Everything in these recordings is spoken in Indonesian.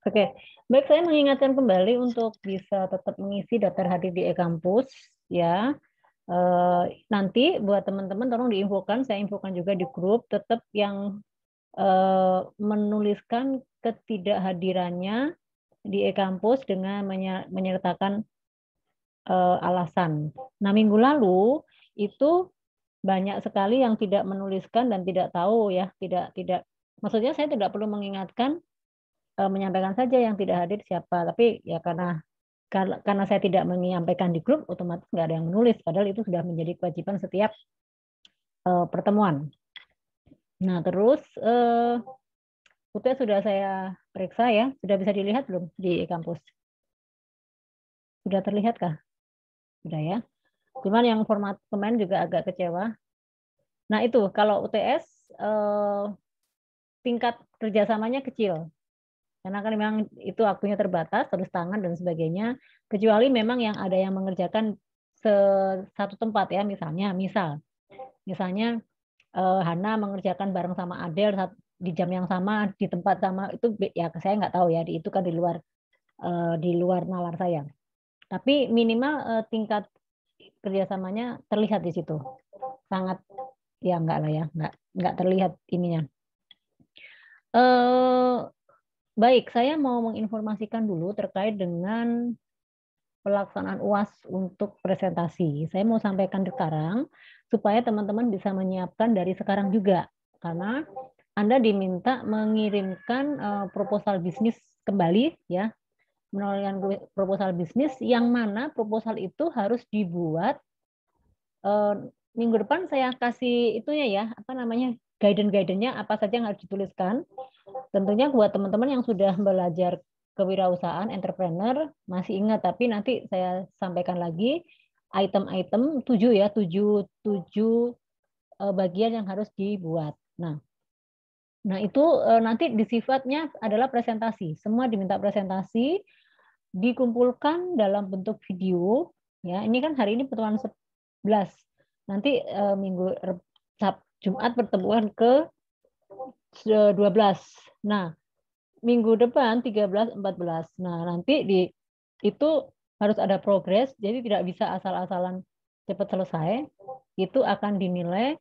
Oke, baik, saya mengingatkan kembali untuk bisa tetap mengisi daftar hadir di e-kampus ya. Nanti buat teman-teman tolong diinfokan, saya infokan juga di grup, tetap yang menuliskan ketidakhadirannya di e-kampus dengan menyertakan alasan. Nah, minggu lalu itu banyak sekali yang tidak menuliskan dan tidak tahu ya, tidak maksudnya saya tidak perlu mengingatkan, menyampaikan saja yang tidak hadir siapa, tapi ya karena saya tidak menyampaikan di grup, otomatis nggak ada yang menulis, padahal itu sudah menjadi kewajiban setiap pertemuan. Nah, terus UTS sudah saya periksa ya, sudah bisa dilihat belum di kampus? Sudah terlihat kah? Sudah ya. Cuman yang format kemarin juga agak kecewa. Nah, itu kalau UTS tingkat kerjasamanya kecil. Karena kan memang itu waktunya terbatas, terus tangan dan sebagainya. Kecuali memang yang ada yang mengerjakan satu tempat ya, misalnya Hana mengerjakan bareng sama Adel di jam yang sama di tempat sama itu ya saya nggak tahu ya itu kan di luar nalar saya. Tapi minimal tingkat kerjasamanya terlihat di situ. Sangat ya enggak lah ya, enggak terlihat ininya. Eh baik, saya mau menginformasikan dulu terkait dengan pelaksanaan UAS untuk presentasi. Saya mau sampaikan sekarang supaya teman-teman bisa menyiapkan dari sekarang juga. Karena Anda diminta mengirimkan proposal bisnis kembali ya, menawarkan proposal bisnis yang mana proposal itu harus dibuat minggu depan saya kasih itunya ya, apa namanya, guidance-nya apa saja yang harus dituliskan. Tentunya buat teman-teman yang sudah belajar kewirausahaan, entrepreneur, masih ingat, tapi nanti saya sampaikan lagi item-item 7 ya, 7 bagian yang harus dibuat. Nah itu nanti sifatnya adalah presentasi. Semua diminta presentasi, dikumpulkan dalam bentuk video. Ya, ini kan hari ini pertemuan 11. Nanti minggu Jumat pertemuan ke 12. Nah, minggu depan 13, 14. Nah, nanti itu harus ada progres, jadi tidak bisa asal-asalan cepat selesai. Itu akan dinilai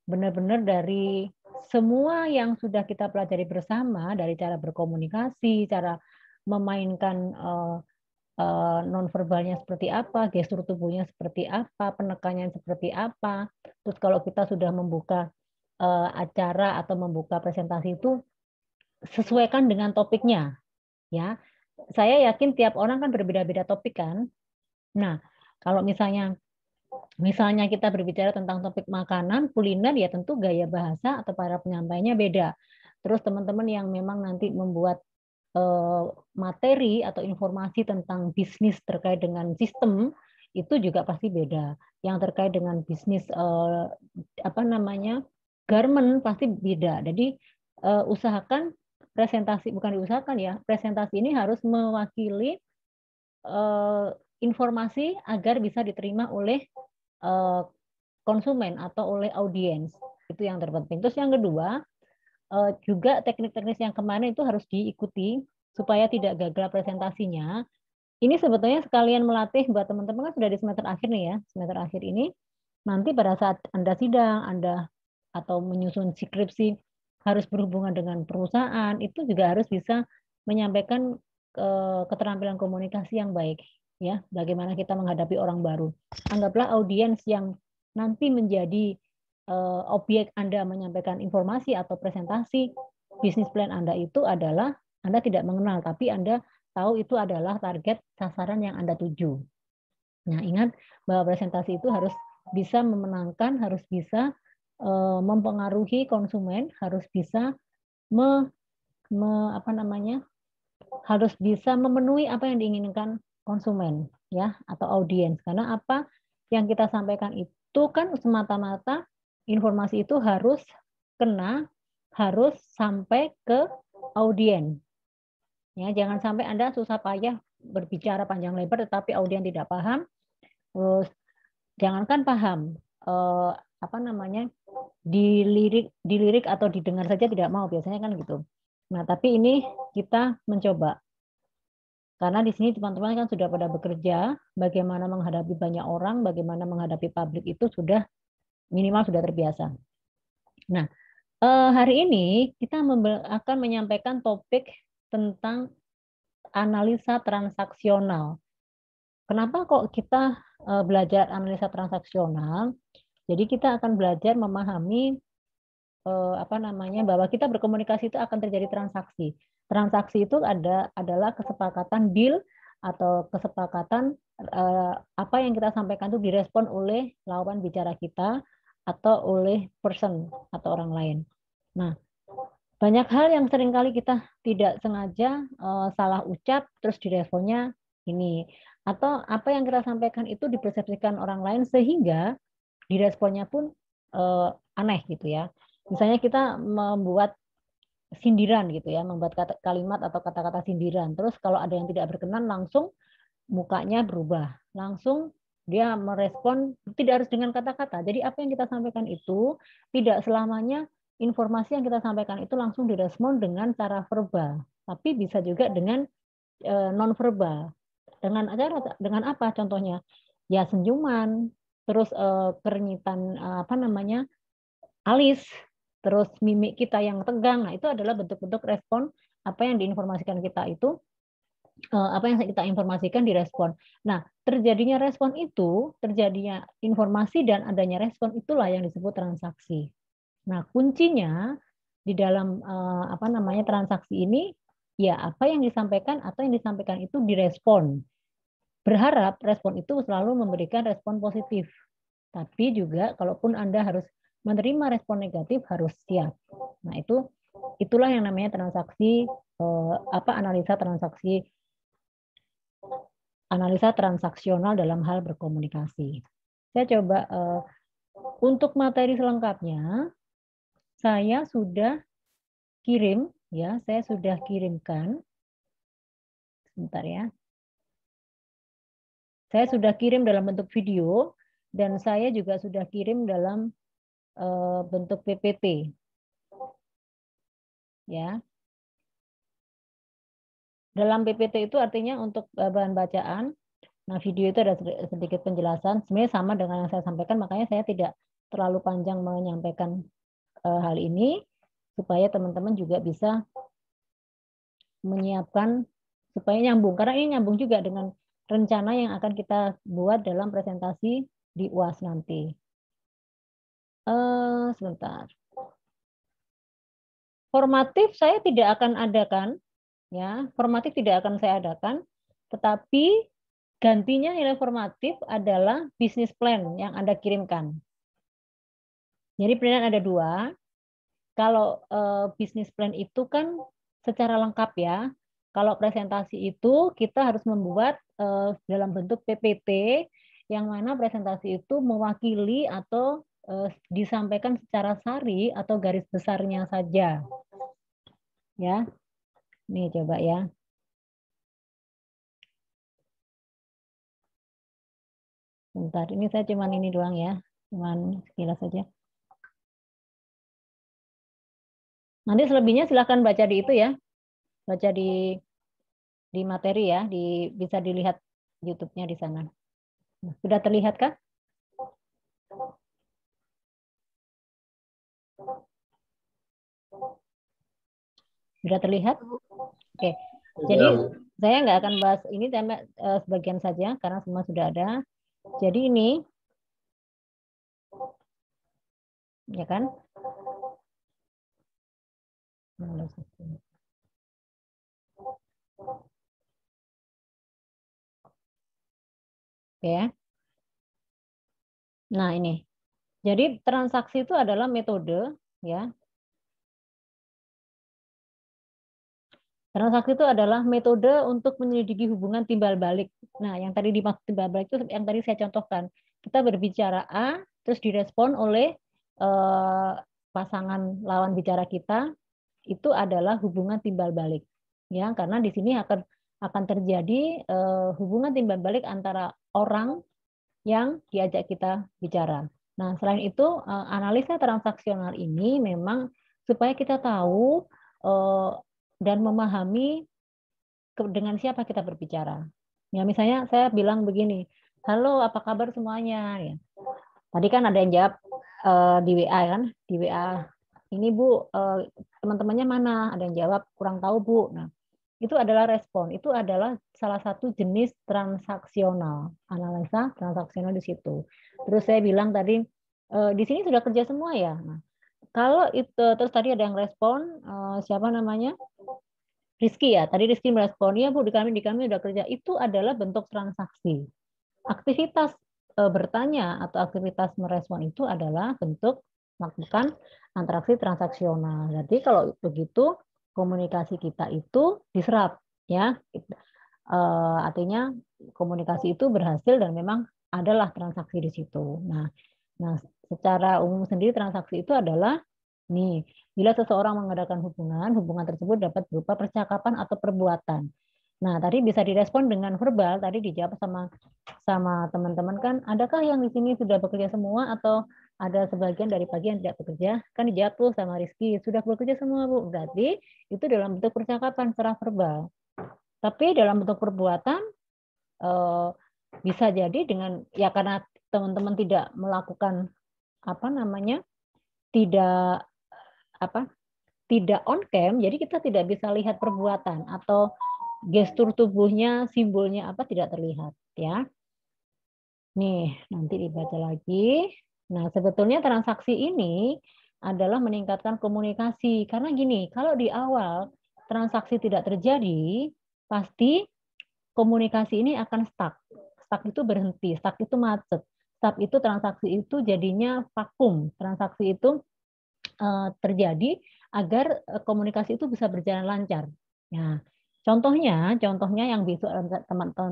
benar-benar dari semua yang sudah kita pelajari bersama, dari cara berkomunikasi, cara memainkan nonverbalnya seperti apa, gestur tubuhnya seperti apa, penekannya seperti apa. Terus kalau kita sudah membuka acara atau membuka presentasi itu sesuaikan dengan topiknya, ya. Saya yakin tiap orang kan berbeda-beda topik kan. Nah, kalau misalnya kita berbicara tentang topik makanan, kuliner, ya tentu gaya bahasa atau para penyampainya beda. Terus teman-teman yang memang nanti membuat materi atau informasi tentang bisnis terkait dengan sistem itu juga pasti beda. Yang terkait dengan bisnis apa namanya garment pasti beda. Jadi usahakan presentasi bukan diusahakan ya presentasi ini harus mewakili informasi agar bisa diterima oleh konsumen atau oleh audiens. Itu yang terpenting. Terus yang kedua juga teknik-teknis yang kemarin itu harus diikuti supaya tidak gagal presentasinya. Ini sebetulnya sekalian melatih buat teman-teman kan sudah di semester akhir nih ya. Semester akhir ini nanti pada saat Anda sidang, Anda atau menyusun skripsi harus berhubungan dengan perusahaan, itu juga harus bisa menyampaikan keterampilan komunikasi yang baik ya. Bagaimana kita menghadapi orang baru. Anggaplah audiens yang nanti menjadi objek Anda menyampaikan informasi atau presentasi bisnis plan Anda itu adalah Anda tidak mengenal, tapi Anda tahu itu adalah target sasaran yang Anda tuju. Nah, ingat bahwa presentasi itu harus bisa memenangkan, harus bisa mempengaruhi konsumen, harus bisa apa namanya, harus bisa memenuhi apa yang diinginkan konsumen ya atau audiens. Karena apa yang kita sampaikan itu kan semata-mata informasi itu harus kena, harus sampai ke audiens. Ya, jangan sampai Anda susah payah berbicara panjang lebar tetapi audiens tidak paham. Terus jangankan paham apa namanya dilirik atau didengar saja tidak mau biasanya kan gitu. Nah, tapi ini kita mencoba. Karena di sini teman-teman kan sudah pada bekerja, bagaimana menghadapi banyak orang, bagaimana menghadapi publik itu sudah minimal sudah terbiasa. Nah, hari ini kita akan menyampaikan topik tentang analisa transaksional. Kenapa kok kita belajar analisa transaksional? Jadi kita akan belajar memahami bahwa kita berkomunikasi itu akan terjadi transaksi. Transaksi itu adalah kesepakatan deal atau kesepakatan apa yang kita sampaikan itu direspon oleh lawan bicara kita atau oleh person atau orang lain. Nah, banyak hal yang seringkali kita tidak sengaja salah ucap terus diresponnya ini, atau apa yang kita sampaikan itu dipersepsikan orang lain sehingga diresponnya pun aneh gitu ya. Misalnya kita membuat sindiran gitu ya, membuat kalimat atau kata-kata sindiran. Terus kalau ada yang tidak berkenan langsung mukanya berubah. Langsung dia merespon tidak harus dengan kata-kata. Jadi apa yang kita sampaikan itu tidak selamanya informasi yang kita sampaikan itu langsung direspon dengan cara verbal, tapi bisa juga dengan non verbal. Dengan apa contohnya? Ya senyuman, terus kerenyitan alis, terus mimik kita yang tegang. Nah, itu adalah bentuk-bentuk respon apa yang diinformasikan kita itu, apa yang kita informasikan direspon. Nah, terjadinya respon itu, terjadinya informasi dan adanya respon itulah yang disebut transaksi. Nah, kuncinya di dalam transaksi ini ya apa yang disampaikan atau yang disampaikan itu direspon. Berharap respon itu selalu memberikan respon positif. Tapi juga kalaupun Anda harus menerima respon negatif harus siap. Nah, itulah yang namanya transaksi analisa transaksional dalam hal berkomunikasi. Saya coba untuk materi selengkapnya saya sudah kirimkan. Sebentar ya. Saya sudah kirim dalam bentuk video dan saya juga sudah kirim dalam bentuk PPT. Ya. Dalam PPT itu artinya untuk bahan bacaan. Nah, video itu ada sedikit penjelasan. Sebenarnya sama dengan yang saya sampaikan, makanya saya tidak terlalu panjang menyampaikan hal ini supaya teman-teman juga bisa menyiapkan supaya nyambung. Karena ini nyambung juga dengan rencana yang akan kita buat dalam presentasi di UAS nanti. Sebentar. Formatif saya tidak akan adakan, ya. Formatif tidak akan saya adakan, tetapi gantinya nilai formatif adalah bisnis plan yang Anda kirimkan. Jadi pilihan ada dua. Kalau bisnis plan itu kan secara lengkap ya. Kalau presentasi itu kita harus membuat dalam bentuk PPT yang mana presentasi itu mewakili atau disampaikan secara sari atau garis besarnya saja. Ya. Nih coba ya. Bentar, ini saya cuman ini doang ya. Cuman sekilas saja. Nanti selebihnya silahkan baca di itu ya. Baca di materi ya, bisa dilihat YouTube-nya di sana. Sudah terlihat kah? Sudah terlihat? Oke. Jadi saya nggak akan bahas ini sebagian saja karena semua sudah ada. Jadi ini ya kan? Ya. Nah, ini. Jadi transaksi itu adalah metode ya. Transaksi itu adalah metode untuk menyelidiki hubungan timbal balik. Nah, yang tadi dimaksud timbal balik itu yang tadi saya contohkan. Kita berbicara A, terus direspon oleh pasangan lawan bicara kita, itu adalah hubungan timbal balik. Ya, karena di sini akan terjadi hubungan timbal balik antara orang yang diajak kita bicara. Nah, selain itu analisa transaksional ini memang supaya kita tahu dan memahami dengan siapa kita berbicara. Ya, misalnya saya bilang begini, halo, apa kabar semuanya? Ya. Tadi kan ada yang jawab di WA kan, di WA. Ini Bu, teman-temannya mana? Ada yang jawab kurang tahu Bu. Nah, itu adalah respon. Itu adalah salah satu jenis transaksional, analisa transaksional di situ. Terus saya bilang tadi di sini sudah kerja semua ya. Nah, kalau itu terus tadi ada yang respon siapa namanya? Rizky ya. Tadi Rizky merespon, ya Bu, di kami udah kerja. Itu adalah bentuk transaksi. Aktivitas bertanya atau aktivitas merespon itu adalah bentuk melakukan interaksi transaksional. Jadi kalau begitu komunikasi kita itu diserap ya. Artinya komunikasi itu berhasil dan memang adalah transaksi di situ. Nah, secara umum sendiri transaksi itu adalah nih, bila seseorang mengadakan hubungan, hubungan tersebut dapat berupa percakapan atau perbuatan. Nah, tadi bisa direspon dengan verbal, tadi dijawab sama teman-teman kan, adakah yang di sini sudah bekerja semua atau ada sebagian dari pagi yang tidak bekerja? Kan dijawab tuh sama Rizky, sudah bekerja semua Bu. Berarti itu dalam bentuk percakapan secara verbal. Tapi dalam bentuk perbuatan bisa jadi dengan ya karena teman-teman tidak melakukan apa namanya tidak apa tidak on cam, jadi kita tidak bisa lihat perbuatan atau gestur tubuhnya, simbolnya apa tidak terlihat ya. Nih, nanti dibaca lagi. Nah, sebetulnya transaksi ini adalah meningkatkan komunikasi. Karena gini, kalau di awal transaksi tidak terjadi, pasti komunikasi ini akan stuck. Stuck itu berhenti, stuck itu macet. Stuck itu transaksi itu jadinya vakum. Transaksi itu terjadi agar komunikasi itu bisa berjalan lancar. Nah, contohnya yang bisa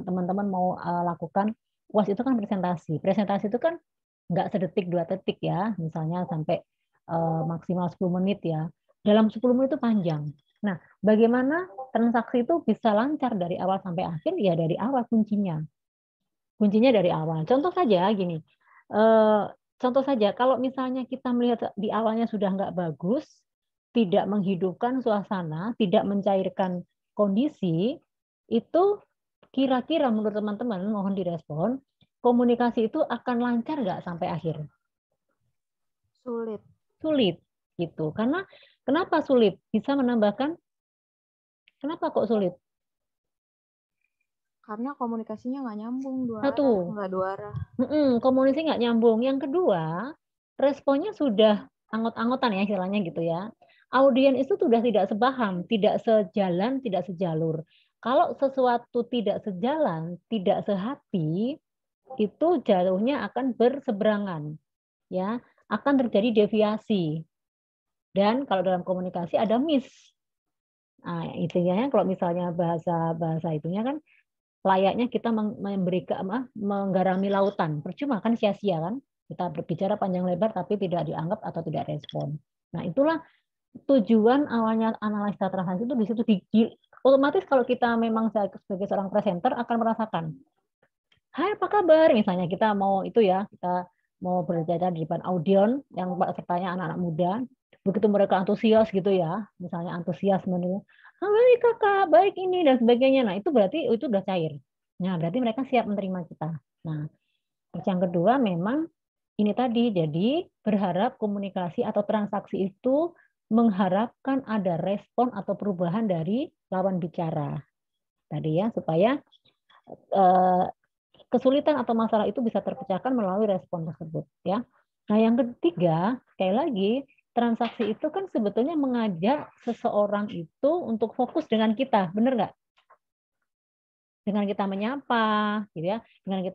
teman-teman mau lakukan UAS itu kan presentasi. Presentasi itu kan nggak sedetik 2 detik ya, misalnya sampai maksimal 10 menit ya. Dalam 10 menit itu panjang. Nah, bagaimana transaksi itu bisa lancar dari awal sampai akhir? Ya dari awal kuncinya. Kuncinya dari awal. Contoh saja gini, contoh saja kalau misalnya kita melihat di awalnya sudah nggak bagus, tidak menghidupkan suasana, tidak mencairkan kondisi, itu kira-kira menurut teman-teman, mohon direspon, komunikasi itu akan lancar nggak sampai akhir? Sulit. Sulit, gitu. Karena kenapa sulit? Bisa menambahkan, kenapa kok sulit? Karena komunikasinya nggak nyambung Satu, nggak dua arah. komunikasi nggak nyambung. Yang kedua, responnya sudah anggot-anggotan ya istilahnya gitu ya. Audien itu sudah tidak sepaham, tidak sejalan, tidak sejalur. Kalau sesuatu tidak sejalan, tidak sehati, itu jalurnya akan berseberangan, ya, akan terjadi deviasi. Dan kalau dalam komunikasi ada miss. Nah, intinya kalau misalnya bahasa itunya kan layaknya kita memberikan menggarami lautan. Percuma kan sia-sia kan? Kita berbicara panjang lebar tapi tidak dianggap atau tidak respon. Nah, itulah tujuan awalnya analisa transaksi itu di situ otomatis kalau kita memang sebagai seorang presenter akan merasakan, "Hai, apa kabar?" Misalnya kita mau itu ya, kita mau berbicara di depan audiens yang pesertanya anak-anak muda, begitu mereka antusias gitu ya, misalnya antusias menuju, baik kakak, baik ini dan sebagainya. Nah, itu berarti itu udah cair. Nah, berarti mereka siap menerima kita. Nah, terus yang kedua memang ini tadi, jadi berharap komunikasi atau transaksi itu mengharapkan ada respon atau perubahan dari lawan bicara. Tadi ya, supaya eh, kesulitan atau masalah itu bisa terpecahkan melalui respon tersebut ya. Nah, yang ketiga, sekali lagi, transaksi itu kan sebetulnya mengajak seseorang itu untuk fokus dengan kita, benar nggak? Dengan kita menyapa, gitu ya, dengan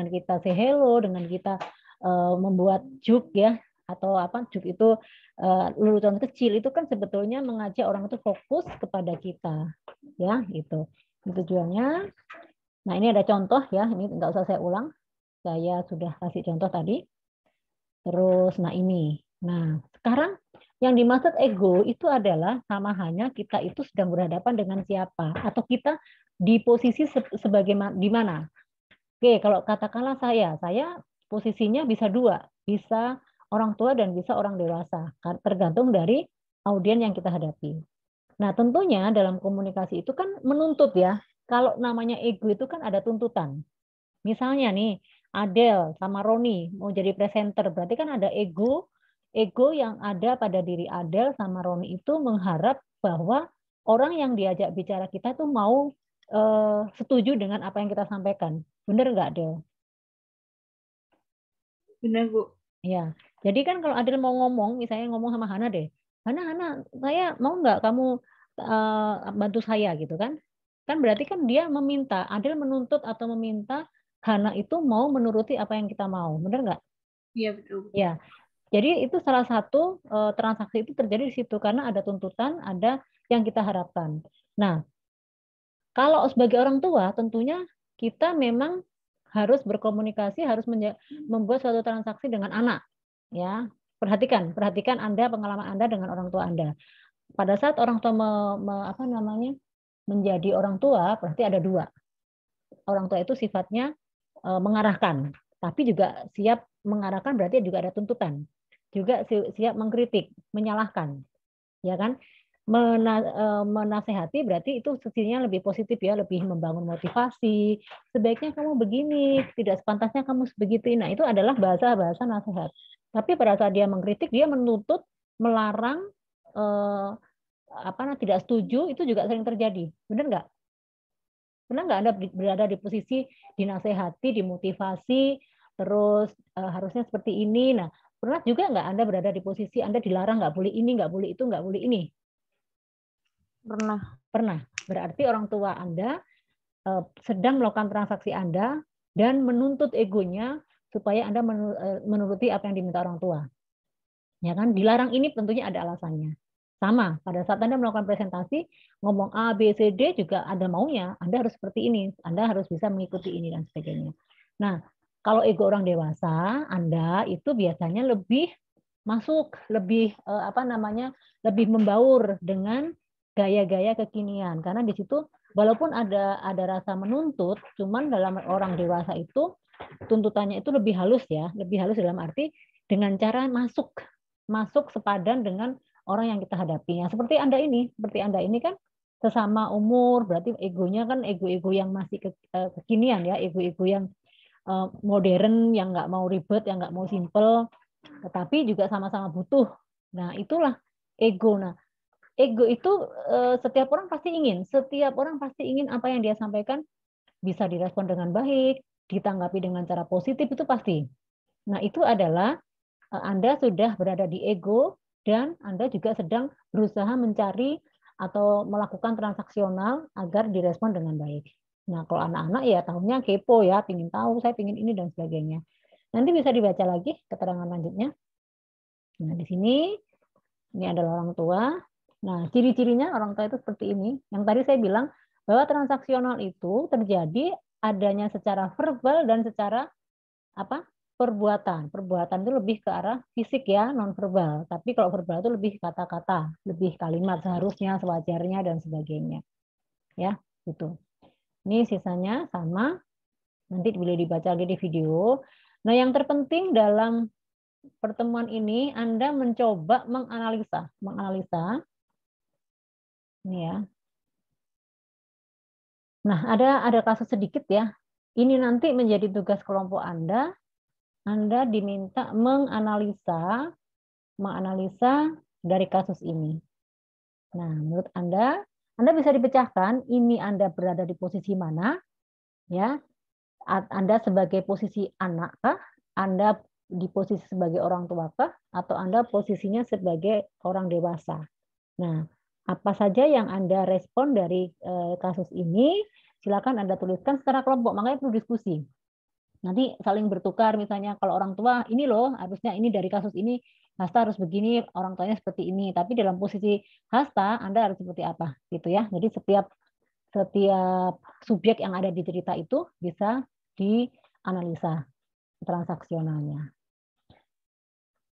kita say hello, dengan kita membuat joke ya, atau apa joke itu lelucon kecil itu kan sebetulnya mengajak orang itu fokus kepada kita, ya itu tujuannya. Nah, ini ada contoh ya, ini nggak usah saya ulang, saya sudah kasih contoh tadi. Terus, nah ini. Nah, sekarang yang dimaksud ego itu adalah sama hanya kita itu sedang berhadapan dengan siapa atau kita di posisi sebagai di mana. Oke, kalau katakanlah saya posisinya bisa dua, bisa orang tua dan bisa orang dewasa, tergantung dari audien yang kita hadapi. Nah, tentunya dalam komunikasi itu kan menuntut ya. Kalau namanya ego itu kan ada tuntutan. Misalnya nih, Adele sama Roni mau jadi presenter, berarti kan ada ego yang ada pada diri Adele sama Roni itu mengharap bahwa orang yang diajak bicara kita tuh mau setuju dengan apa yang kita sampaikan. Bener nggak, Adele? Benar, Bu. Ya, jadi kan kalau Adele mau ngomong, misalnya ngomong sama Hana deh, Hana, saya mau nggak kamu bantu saya gitu kan? Kan berarti kan dia meminta, Adele menuntut atau meminta Hana itu mau menuruti apa yang kita mau, bener nggak? Iya, betul. Ya, jadi itu salah satu transaksi itu terjadi di situ karena ada tuntutan, ada yang kita harapkan. Nah, kalau sebagai orang tua, tentunya kita memang harus berkomunikasi, harus membuat suatu transaksi dengan anak. Ya, perhatikan Anda, pengalaman Anda dengan orang tua Anda. Pada saat orang tua menjadi orang tua, berarti ada dua. Orang tua itu sifatnya mengarahkan, tapi juga siap mengarahkan berarti juga ada tuntutan. Juga siap mengkritik, menyalahkan, ya kan? Menasehati berarti itu sisinya lebih positif ya, lebih membangun motivasi. Sebaiknya kamu begini, tidak sepantasnya kamu begitu. Nah, itu adalah bahasa-bahasa nasihat. Tapi pada saat dia mengkritik, dia menuntut, melarang, tidak setuju, itu juga sering terjadi. Benar nggak? Pernah nggak Anda berada di posisi dinasehati, dimotivasi, terus harusnya seperti ini. Nah, pernah juga nggak Anda berada di posisi Anda dilarang nggak boleh ini, nggak boleh itu, nggak boleh ini? Pernah. Pernah. Berarti orang tua Anda sedang melakukan transaksi Anda dan menuntut egonya supaya Anda menuruti apa yang diminta orang tua. Ya kan? Dilarang ini tentunya ada alasannya. Sama, pada saat Anda melakukan presentasi, ngomong A, B, C, D juga ada maunya. Anda harus seperti ini, Anda harus bisa mengikuti ini dan sebagainya. Nah, kalau ego orang dewasa, Anda itu biasanya lebih masuk, lebih lebih membaur dengan gaya-gaya kekinian. Karena di situ walaupun ada rasa menuntut, cuman dalam orang dewasa itu tuntutannya itu lebih halus ya, lebih halus dalam arti dengan cara masuk sepadan dengan orang yang kita hadapi. Ya, seperti Anda ini kan sesama umur, berarti egonya kan ego-ego yang masih kekinian ya, ego-ego yang modern, yang nggak mau ribet, yang nggak mau simple, tetapi juga sama-sama butuh. Nah, itulah ego. Nah, ego itu setiap orang pasti ingin apa yang dia sampaikan bisa direspon dengan baik, ditanggapi dengan cara positif itu pasti. Nah, itu adalah Anda sudah berada di ego dan Anda juga sedang berusaha mencari atau melakukan transaksional agar direspon dengan baik. Nah, kalau anak-anak ya tahunya kepo ya, pingin tahu, saya pingin ini dan sebagainya. Nanti bisa dibaca lagi keterangan lanjutnya. Nah, di sini ini adalah orang tua. Nah, ciri-cirinya orang tua itu seperti ini. Yang tadi saya bilang bahwa transaksional itu terjadi adanya secara verbal dan secara perbuatan. Perbuatan itu lebih ke arah fisik ya, non verbal. Tapi kalau verbal itu lebih kata-kata, lebih kalimat seharusnya, sewajarnya dan sebagainya. Ya, gitu. Ini sisanya sama. Nanti boleh dibaca lagi di video. Nah, yang terpenting dalam pertemuan ini Anda mencoba menganalisa ini ya. Nah, ada kasus sedikit ya. Ini nanti menjadi tugas kelompok Anda. Anda diminta menganalisa dari kasus ini. Nah, menurut Anda bisa dipecahkan ini Anda berada di posisi mana? Ya. Anda sebagai posisi anak kah? Anda di posisi sebagai orang tua kah? Atau Anda posisinya sebagai orang dewasa? Nah, apa saja yang Anda respon dari kasus ini? Silakan Anda tuliskan secara kelompok. Makanya perlu diskusi. Nanti saling bertukar, misalnya kalau orang tua ini loh harusnya ini dari kasus ini Hasta harus begini, orang tuanya seperti ini. Tapi dalam posisi Hasta Anda harus seperti apa, gitu ya. Jadi setiap subjek yang ada di cerita itu bisa dianalisa transaksionalnya.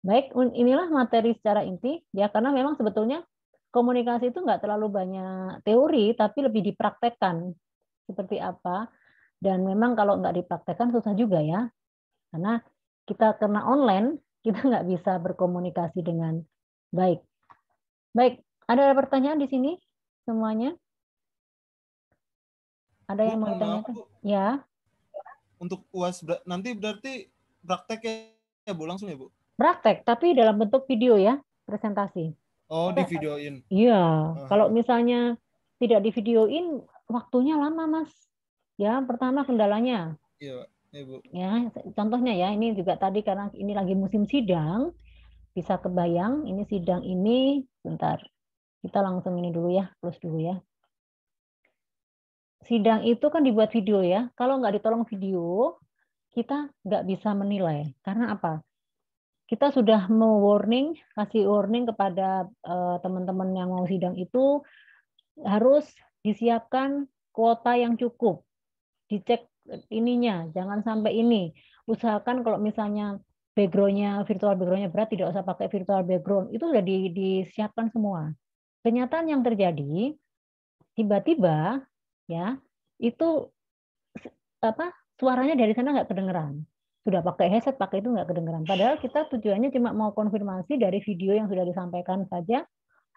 Baik, inilah materi secara inti ya, karena memang sebetulnya komunikasi itu nggak terlalu banyak teori, tapi lebih dipraktekkan seperti apa. Dan memang kalau nggak dipraktekkan susah juga ya, karena kita karena online kita nggak bisa berkomunikasi dengan baik. Baik, ada pertanyaan di sini? semuanya? Ada yang Bu, mau mohon maaf, ditanyakan? Bu. Ya, Untuk UAS nanti berarti praktek ya, Bu, langsung ya, Bu? praktek, tapi dalam bentuk video ya, presentasi. Oh, di videoin. Iya, kalau Aha. misalnya tidak di videoin, waktunya lama, Mas. Ya, pertama kendalanya. Iya, Pak. Iya, Bu. Ya, contohnya ya, ini juga tadi karena ini lagi musim sidang, bisa kebayang ini sidang ini, bentar, kita langsung ini dulu ya, close dulu ya. Sidang itu kan dibuat video ya, kalau nggak ditolong video, kita nggak bisa menilai. Karena apa? Kita sudah mau warning, kasih warning kepada teman-teman yang mau sidang itu, harus disiapkan kuota yang cukup. Dicek ininya, jangan sampai ini. Usahakan kalau misalnya virtual backgroundnya berat, tidak usah pakai virtual background. Itu sudah disiapkan semua. Kenyataan yang terjadi, tiba-tiba ya itu apa suaranya dari sana nggak kedengeran. Sudah pakai headset, pakai itu nggak kedengeran. Padahal kita tujuannya cuma mau konfirmasi dari video yang sudah disampaikan saja,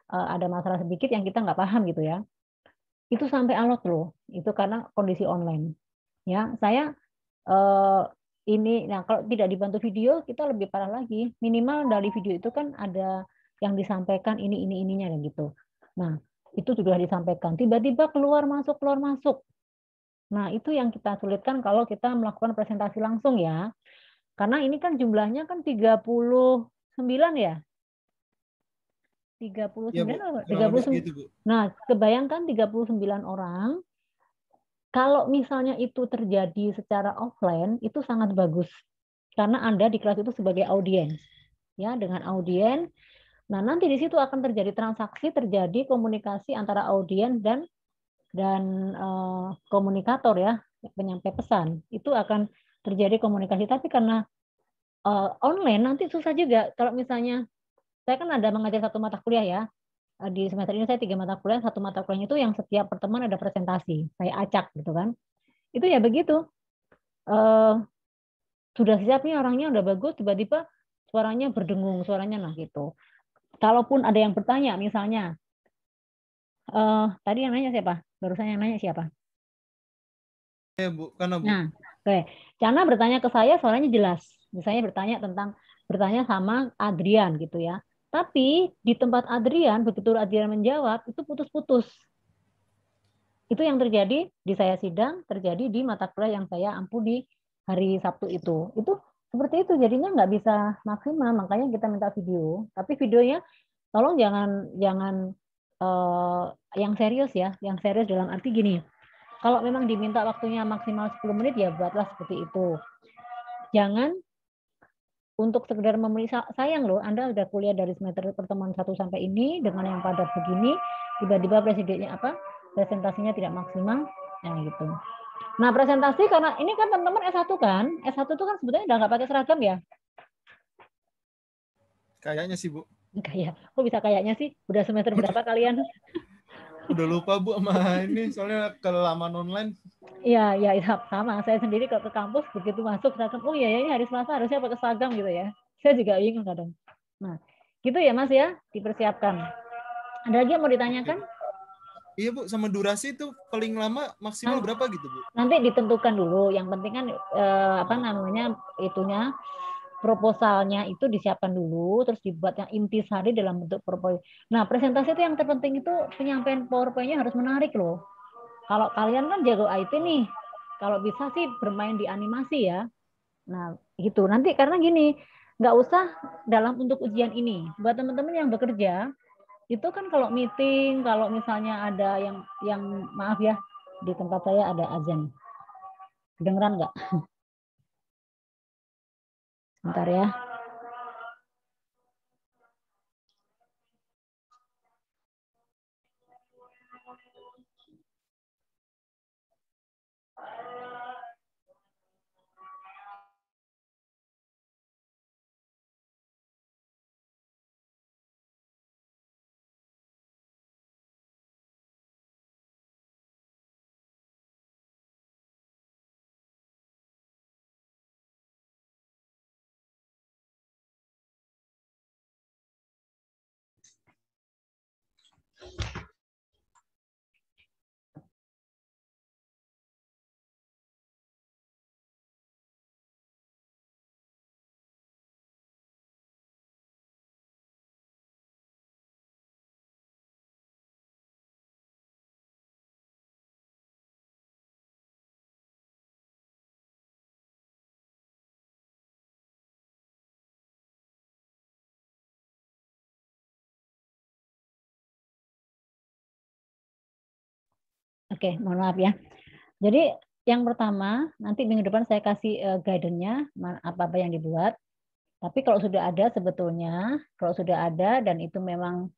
ada masalah sedikit yang kita nggak paham gitu ya. Itu sampai alot loh. Itu karena kondisi online. Ya, saya ini, nah kalau tidak dibantu video kita lebih parah lagi. Minimal dari video itu kan ada yang disampaikan ini ininya dan gitu. Nah, itu sudah disampaikan. Tiba-tiba keluar masuk keluar masuk. Nah, itu yang kita sulitkan kalau kita melakukan presentasi langsung ya. Karena ini kan jumlahnya kan 39 ya. Iya, Bu. 39 atau Kurang lebih 39. segitu, Bu. Nah, kebayangkan 39 orang. Kalau misalnya itu terjadi secara offline, itu sangat bagus. Karena Anda di kelas itu sebagai audiens. Ya, dengan audiens. Nah, nanti di situ akan terjadi transaksi, terjadi komunikasi antara audiens dan komunikator ya, penyampai pesan. Itu akan terjadi komunikasi. Tapi karena online nanti susah juga. Kalau misalnya saya kan ada mengajar satu mata kuliah ya. Di semester ini saya 3 mata kuliah, satu mata kuliahnya itu yang setiap pertemuan ada presentasi. Saya acak gitu kan. Itu ya begitu. Eh, sudah siap nih orangnya udah bagus, tiba-tiba suaranya berdengung, suaranya nah gitu. Kalaupun ada yang bertanya, misalnya, tadi yang nanya siapa? Barusan yang nanya siapa? Iya, Bu. Karena, Bu. Nah, oke. Cana bertanya ke saya, suaranya jelas. Misalnya bertanya sama Adrian gitu ya. Tapi di tempat Adrian, begitu Adrian menjawab, itu putus-putus. Itu yang terjadi di saya sidang, terjadi di mata kuliah yang saya ampu di hari Sabtu itu. Itu seperti itu, jadinya nggak bisa maksimal, makanya kita minta video. Tapi videonya tolong jangan jangan yang serius ya, yang serius dalam arti gini. Kalau memang diminta waktunya maksimal 10 menit ya buatlah seperti itu. Jangan untuk sekedar memenuhi, sayang loh, Anda udah kuliah dari semester pertemuan 1 sampai ini dengan yang padat begini, tiba-tiba presidennya presentasinya tidak maksimal, nah gitu. Nah presentasi karena ini kan teman-teman S1 kan, S1 itu kan sebetulnya udah nggak pakai seragam ya. Kayaknya sih, Bu. Kayak, kok bisa kayaknya sih? Udah semester berapa kalian? Udah lupa, Bu, sama ini. Soalnya kelamaan online. Iya, ya sama. Saya sendiri kalau ke kampus begitu masuk seragam, oh iya ya ini hari Selasa harusnya pakai seragam gitu ya. Saya juga bingung kadang. Nah, gitu ya Mas ya, dipersiapkan. Ada lagi yang mau ditanyakan? Iya, Bu. Sama durasi itu paling lama maksimal berapa gitu, Bu? Nanti ditentukan dulu. Yang penting kan apa namanya itunya proposalnya itu disiapkan dulu, terus dibuat yang intisari dalam bentuk PowerPoint. Nah, presentasi itu yang terpenting itu penyampaian PowerPoint-nya harus menarik loh. Kalau kalian kan jago IT nih, kalau bisa sih bermain di animasi ya. Nah, gitu. Nanti karena gini, nggak usah dalam untuk ujian ini. Buat teman-teman yang bekerja, itu kan kalau meeting, kalau misalnya ada yang maaf ya, di tempat saya ada azan. Kedengeran nggak? Bentar ya. Oke, mohon maaf ya. Jadi yang pertama, nanti minggu depan saya kasih guidance-nya apa-apa yang dibuat. Tapi kalau sudah ada sebetulnya, kalau sudah ada dan itu memang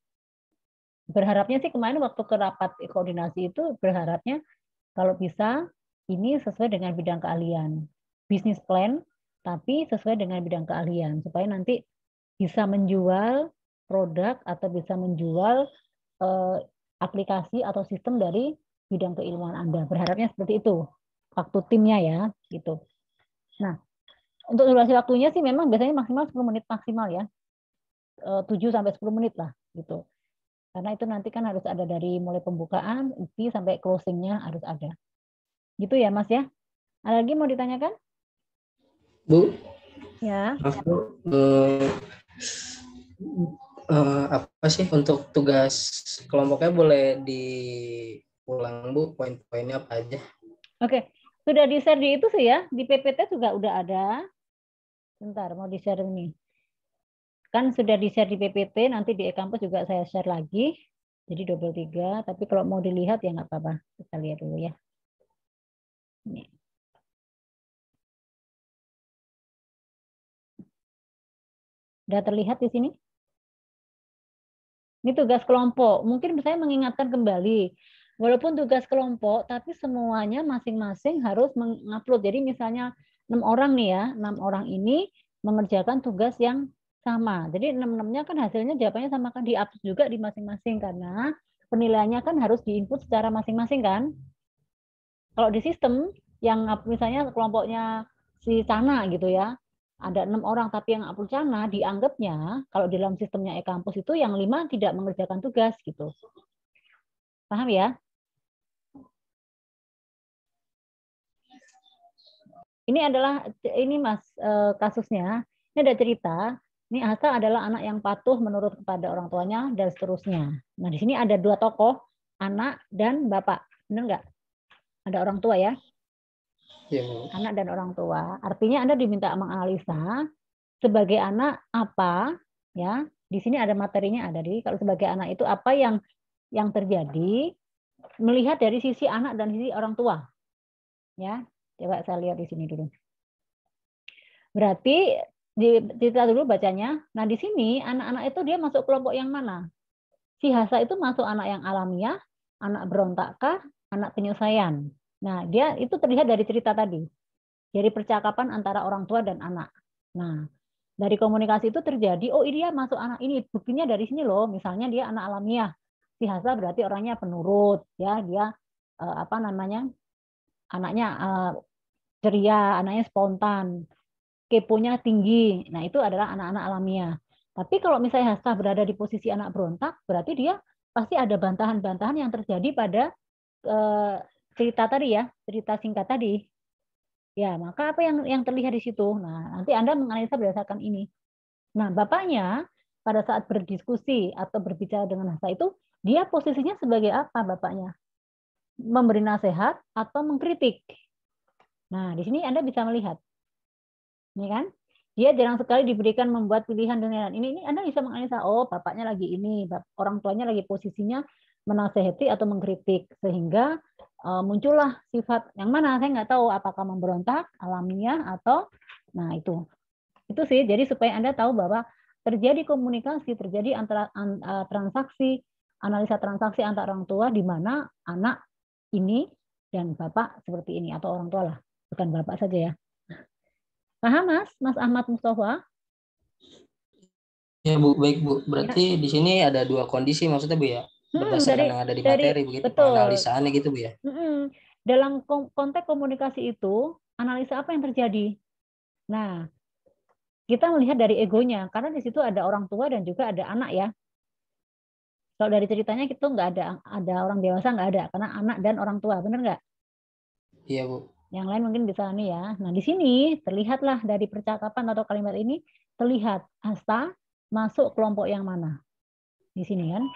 berharapnya sih kemarin waktu ke rapat koordinasi itu berharapnya kalau bisa ini sesuai dengan bidang keahlian. Bisnis plan tapi sesuai dengan bidang keahlian supaya nanti bisa menjual produk atau bisa menjual aplikasi atau sistem dari bidang keilmuan Anda. Berharapnya seperti itu. Waktu timnya ya, gitu. Nah, untuk durasi waktunya sih memang biasanya maksimal 10 menit maksimal ya. 7 sampai 10 menit lah gitu. Karena itu nanti kan harus ada dari mulai pembukaan, isi sampai closing-nya harus ada. Gitu ya, Mas ya. Ada lagi mau ditanyakan? Bu, Ya. maaf Bu, apa sih untuk tugas kelompoknya boleh diulang Bu, poin-poinnya apa aja? Oke, sudah di-share di itu sih ya, di PPT juga udah ada. Bentar, mau di-share ini. Kan sudah di-share di PPT, nanti di e-kampus juga saya share lagi. Jadi double 3, tapi kalau mau dilihat ya nggak apa-apa. Kita lihat dulu ya. Ini. Sudah terlihat di sini? Ini tugas kelompok. Mungkin saya mengingatkan kembali. Walaupun tugas kelompok, tapi semuanya masing-masing harus mengupload. Jadi misalnya 6 orang nih ya, 6 orang ini mengerjakan tugas yang sama. Jadi 6-6-nya kan hasilnya jawabannya sama kan di-upload juga di masing-masing karena penilaiannya kan harus diinput secara masing-masing kan. Kalau di sistem yang misalnya kelompoknya si Cana gitu ya, ada 6 orang tapi yang upload Cana dianggapnya kalau dalam sistemnya e-kampus itu yang 5 tidak mengerjakan tugas gitu. Paham ya? Ini adalah ini Mas kasusnya. Ini ada cerita. Ini Asa adalah anak yang patuh menurut kepada orang tuanya dan seterusnya. Nah, di sini ada 2 tokoh, anak dan bapak. Benar nggak? Ada orang tua ya? Ya, Bu. Anak dan orang tua. Artinya Anda diminta menganalisa sebagai anak apa ya? Di sini ada materinya ada di kalau sebagai anak itu apa yang terjadi melihat dari sisi anak dan sisi orang tua. Ya. Coba saya lihat di sini dulu. Berarti cerita dulu bacanya. Nah, di sini anak-anak itu dia masuk kelompok yang mana? Si Hasa itu masuk anak yang alamiah, anak berontakkah, anak penyelesaian. Nah, dia itu terlihat dari cerita tadi. Dari percakapan antara orang tua dan anak. Nah, dari komunikasi itu terjadi, oh ini dia masuk anak ini. Buktinya dari sini loh, misalnya dia anak alamiah. Si Hasa berarti orangnya penurut, ya dia apa namanya? Anaknya ceria, anaknya spontan, keponya tinggi. Nah, itu adalah anak-anak alamiah. Tapi kalau misalnya Hasta berada di posisi anak berontak, berarti dia pasti ada bantahan-bantahan yang terjadi pada cerita tadi ya, cerita singkat tadi. Ya, maka apa yang terlihat di situ? Nah, nanti Anda menganalisa berdasarkan ini. Nah, bapaknya pada saat berdiskusi atau berbicara dengan Hasta itu, dia posisinya sebagai apa bapaknya? Memberi nasihat atau mengkritik. Nah, di sini Anda bisa melihat. Ini kan? Dia jarang sekali diberikan membuat pilihan dengan ini Anda bisa menganalisa, oh bapaknya lagi ini, orang tuanya lagi posisinya menasehati atau mengkritik sehingga muncullah sifat yang mana saya nggak tahu apakah memberontak, alamiah atau nah itu sih jadi supaya Anda tahu bahwa terjadi komunikasi, terjadi antara transaksi, analisa transaksi antara orang tua di mana anak ini dan bapak seperti ini atau orang tua lah, bukan bapak saja ya. Paham Mas Ahmad Mustafa? Ya Bu, baik Bu. Berarti ya. Di sini ada 2 kondisi maksudnya Bu ya? Berdasarkan yang ada di materi begitu, betul. penganalisaannya gitu Bu ya? Dalam konteks komunikasi itu, analisa apa yang terjadi? Nah, kita melihat dari egonya, karena di situ ada orang tua dan juga ada anak ya. Kalau dari ceritanya kita nggak ada orang dewasa nggak ada, karena anak dan orang tua, benar nggak? Iya Bu. Yang lain mungkin bisa nih ya. Nah di sini terlihatlah dari percakapan atau kalimat ini terlihat Hasta masuk kelompok yang mana di sini kan.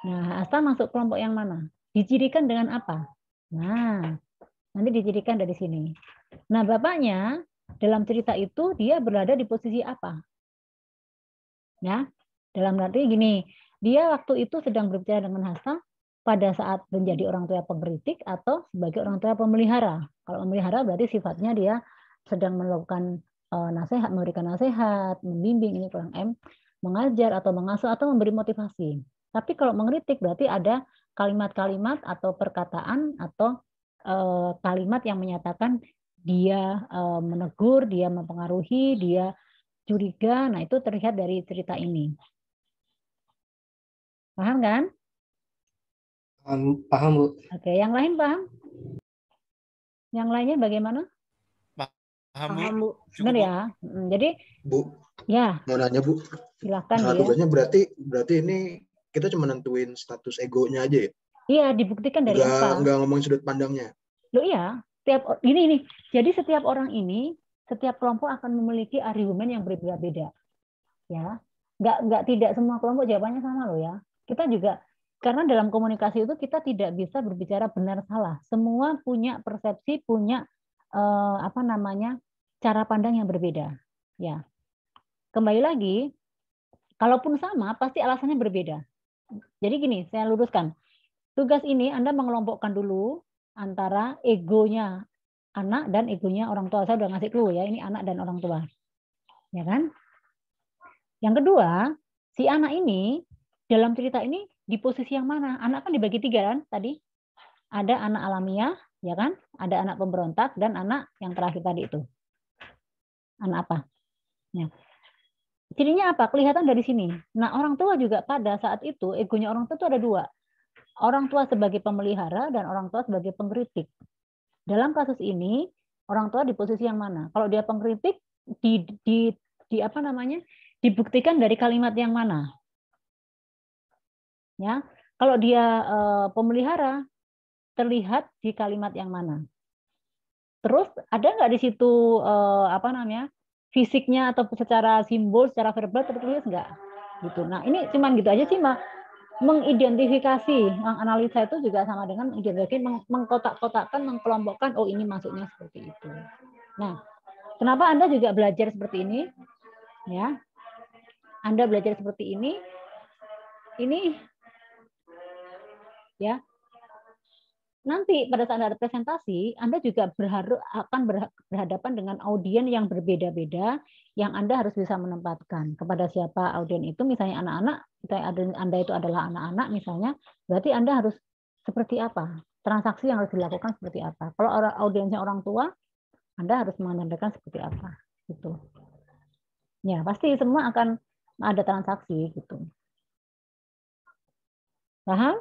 Nah Hasta masuk kelompok yang mana? Dicirikan dengan apa? Nah nanti dicirikan dari sini. Nah bapaknya dalam cerita itu dia berada di posisi apa? Ya dalam arti gini, dia waktu itu sedang berbicara dengan Hasta pada saat menjadi orang tua pengkritik atau sebagai orang tua pemelihara. Kalau memelihara berarti sifatnya dia sedang melakukan nasihat, memberikan nasihat, membimbing, ini kurang M, mengajar atau mengasuh atau memberi motivasi. Tapi kalau mengkritik berarti ada kalimat-kalimat atau perkataan atau kalimat yang menyatakan dia menegur, dia mempengaruhi, dia curiga. Nah, itu terlihat dari cerita ini. Paham kan? Paham, Bu. Oke, yang lain paham? Yang lainnya bagaimana? Paham, Paham, Bu? Bu. Cukup, Benar Bu. ya? Jadi, Bu, ya, mau nanya Bu, silakan masalah dia. tugasnya berarti ini kita cuma nentuin status egonya aja ya? Iya, dibuktikan dari apa? Nggak ngomongin sudut pandangnya. Loh iya, ini. Jadi setiap orang ini, setiap kelompok akan memiliki argumen yang berbeda-beda. Ya. Nggak tidak semua kelompok jawabannya sama loh ya. Kita juga karena dalam komunikasi itu kita tidak bisa berbicara benar salah. Semua punya persepsi, punya cara pandang yang berbeda. Ya. Kembali lagi, kalaupun sama pasti alasannya berbeda. Jadi gini, saya luruskan. Tugas ini Anda mengelompokkan dulu antara egonya anak dan egonya orang tua. Saya udah ngasih clue ya, ini anak dan orang tua. Ya kan? Yang kedua, si anak ini dalam cerita ini di posisi yang mana? Anak kan dibagi 3 kan tadi. Ada anak alamiah, ya kan? Ada anak pemberontak dan anak yang terakhir tadi itu. Anak apa? Ya. Cirinya apa? Kelihatan dari sini. Nah, orang tua juga pada saat itu egonya orang tua itu ada 2. Orang tua sebagai pemelihara dan orang tua sebagai pengkritik. Dalam kasus ini, orang tua di posisi yang mana? Kalau dia pengkritik, dibuktikan dari kalimat yang mana? Ya, kalau dia pemelihara, terlihat di kalimat yang mana? Terus ada nggak di situ fisiknya atau secara simbol, secara verbal tertulis nggak? Gitu. Nah, ini cuman gitu aja sih, mengidentifikasi, menganalisa itu juga sama dengan mengidentifikasi, mengkotak-kotakkan, mengkelompokkan, oh ini maksudnya seperti itu. Nah, kenapa Anda juga belajar seperti ini? Ya, Anda belajar seperti ini ya. Nanti pada saat ada presentasi, Anda juga akan berhadapan dengan audiens yang berbeda-beda, yang Anda harus bisa menempatkan. Kepada siapa audiens itu, misalnya anak-anak, Anda itu adalah anak-anak misalnya, berarti Anda harus seperti apa? Transaksi yang harus dilakukan seperti apa? Kalau audiensnya orang tua, Anda harus menyampaikan seperti apa? Gitu. Ya, pasti semua akan ada transaksi gitu. Paham?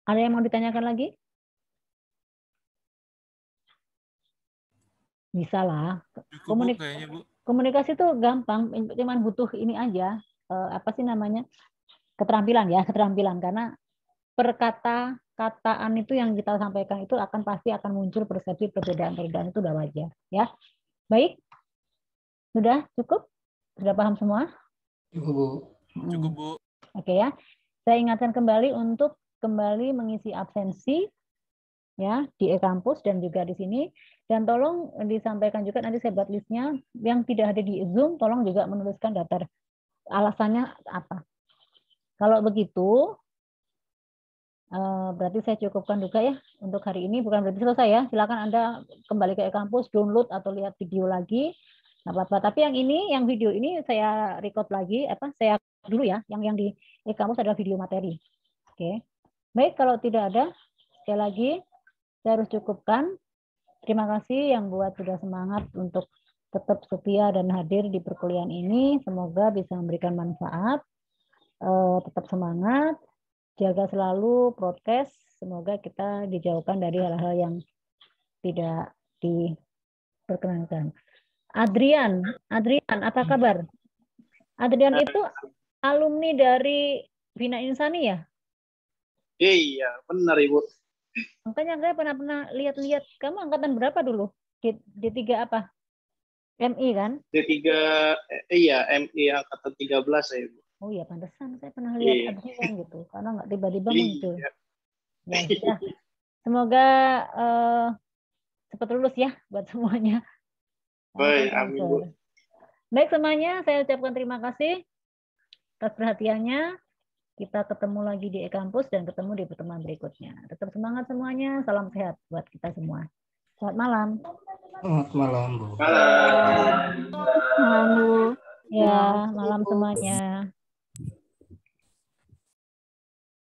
Ada yang mau ditanyakan lagi? Bisa lah. Cukup, Bu, kayaknya, Bu. Komunikasi itu gampang, cuman butuh ini aja, keterampilan karena perkata-kataan itu yang kita sampaikan itu pasti akan muncul persepsi perbedaan-perbedaan, itu udah wajar ya. Baik, sudah cukup, sudah paham semua? Cukup, Bu. Oke ya, saya ingatkan kembali untuk kembali mengisi absensi ya di e-kampus dan juga di sini, dan tolong disampaikan juga nanti saya buat listnya, yang tidak ada di Zoom tolong juga menuliskan daftar alasannya apa. Kalau begitu berarti saya cukupkan juga ya untuk hari ini, bukan berarti selesai ya. Silakan Anda kembali ke e-kampus, download atau lihat video lagi, nggak apa-apa. Tapi yang video ini saya record lagi, saya dulu ya, yang di e-kampus adalah video materi. Oke, baik, kalau tidak ada, sekali lagi saya harus cukupkan. Terima kasih yang buat sudah semangat untuk tetap setia dan hadir di perkuliahan ini. Semoga bisa memberikan manfaat. Tetap semangat, jaga selalu prokes. Semoga kita dijauhkan dari hal-hal yang tidak diperkenankan. Adrian, apa kabar? Adrian itu alumni dari Bina Insani ya? Iya, benar Ibu. Makanya saya pernah lihat-lihat, kamu angkatan berapa dulu? D3 apa? MI kan? D3, iya, MI angkatan 13 ya Ibu. Oh iya, pantesan saya pernah lihat Adrian gitu, karena nggak tiba-tiba muncul. Ya. Semoga cepat lulus ya buat semuanya. Baik, amin Bu. Baik semuanya, saya ucapkan terima kasih atas perhatiannya. Kita ketemu lagi di e-kampus dan ketemu di pertemuan berikutnya. Tetap semangat semuanya. Salam sehat buat kita semua. Selamat malam. Selamat malam, Bu. Malam. Malam, Bu. Ya, malam semuanya.